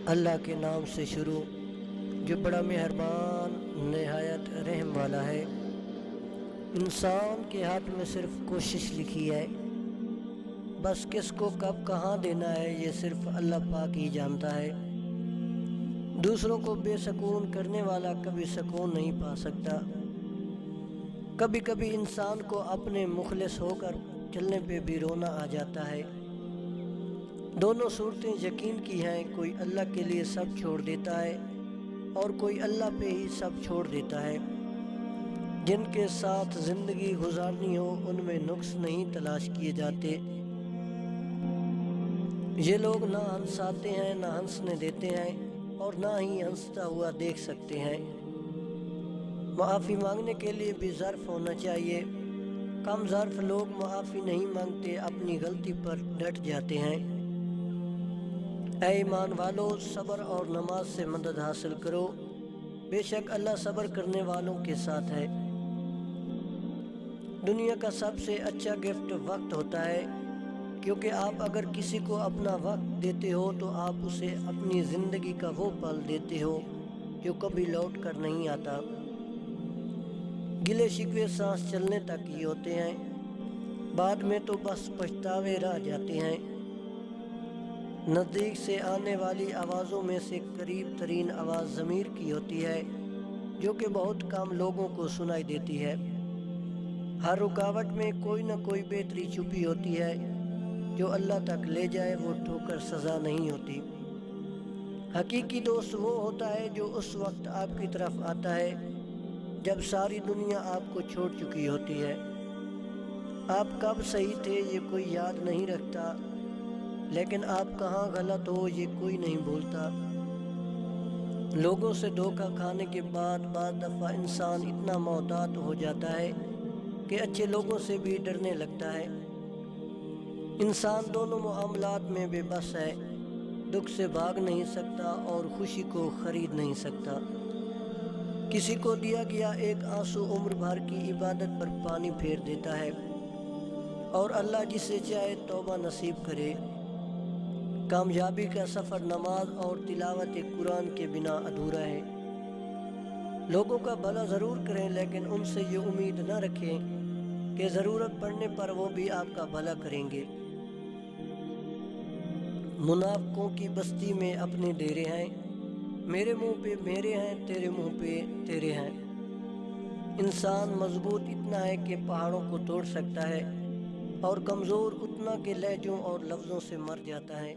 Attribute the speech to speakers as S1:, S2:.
S1: اللہ کے نام سے شروع جو بڑا مہربان نہایت رحم والا ہے۔ انسان کے ہاتھ میں صرف کوشش لکھی ہے، بس کس کو کب کہاں دینا ہے یہ صرف اللہ پاک ہی جانتا ہے۔ دوسروں کو بے سکون کرنے والا کبھی سکون نہیں پا سکتا۔ کبھی کبھی انسان کو اپنے مخلص ہو کر چلنے پہ بھی رونا آ جاتا ہے۔ دونوں صورتیں یقین کی ہیں، کوئی اللہ کے لیے سب چھوڑ دیتا ہے اور کوئی اللہ پہ ہی سب چھوڑ دیتا ہے۔ جن کے ساتھ زندگی گزارنی ہو ان میں نقص نہیں تلاش کیے جاتے۔ یہ لوگ نہ ہنساتے ہیں نہ ہنسنے دیتے ہیں اور نہ ہی ہنستا ہوا دیکھ سکتے ہیں۔ معافی مانگنے کے لیے بھی ظرف ہونا چاہیے۔ کم ظرف لوگ معافی نہیں مانگتے، اپنی غلطی پر ڈٹ جاتے ہیں۔ اے ایمان والو، صبر اور نماز سے مدد حاصل کرو، بے شک اللہ صبر کرنے والوں کے ساتھ ہے۔ دنیا کا سب سے اچھا گفٹ وقت ہوتا ہے، کیونکہ آپ اگر کسی کو اپنا وقت دیتے ہو تو آپ اسے اپنی زندگی کا وہ پل دیتے ہو جو کبھی لوٹ کر نہیں آتا۔ گلے شکوے سانس چلنے تک ہی ہوتے ہیں، بعد میں تو بس پچھتاوے رہ جاتے ہیں۔ نزدیک سے آنے والی آوازوں میں سے قریب ترین آواز ضمیر کی ہوتی ہے، جو کہ بہت کم لوگوں کو سنائی دیتی ہے۔ ہر رکاوٹ میں کوئی نہ کوئی بہتری چھپی ہوتی ہے، جو اللہ تک لے جائے وہ ٹھوکر سزا نہیں ہوتی۔ حقیقی دوست وہ ہوتا ہے جو اس وقت آپ کی طرف آتا ہے جب ساری دنیا آپ کو چھوڑ چکی ہوتی ہے۔ آپ کب صحیح تھے یہ کوئی یاد نہیں رکھتا، لیکن آپ کہاں غلط ہو یہ کوئی نہیں بھولتا۔ لوگوں سے دھوکہ کھانے کے بعد بعض دفعہ انسان اتنا محتاط ہو جاتا ہے کہ اچھے لوگوں سے بھی ڈرنے لگتا ہے۔ انسان دونوں معاملات میں بے بس ہے، دکھ سے بھاگ نہیں سکتا اور خوشی کو خرید نہیں سکتا۔ کسی کو دیا گیا ایک آنسو عمر بھر کی عبادت پر پانی پھیر دیتا ہے، اور اللہ جسے چاہے توبہ نصیب کرے۔ کامیابی کا سفر نماز اور تلاوت قرآن کے بنا ادھورا ہے۔ لوگوں کا بھلا ضرور کریں، لیکن ان سے یہ امید نہ رکھیں کہ ضرورت پڑنے پر وہ بھی آپ کا بھلا کریں گے۔ منافقوں کی بستی میں اپنے ڈیرے ہیں، میرے منہ پہ میرے ہیں، تیرے منہ پہ تیرے ہیں۔ انسان مضبوط اتنا ہے کہ پہاڑوں کو توڑ سکتا ہے، اور کمزور اتنا کہ لہجوں اور لفظوں سے مر جاتا ہے۔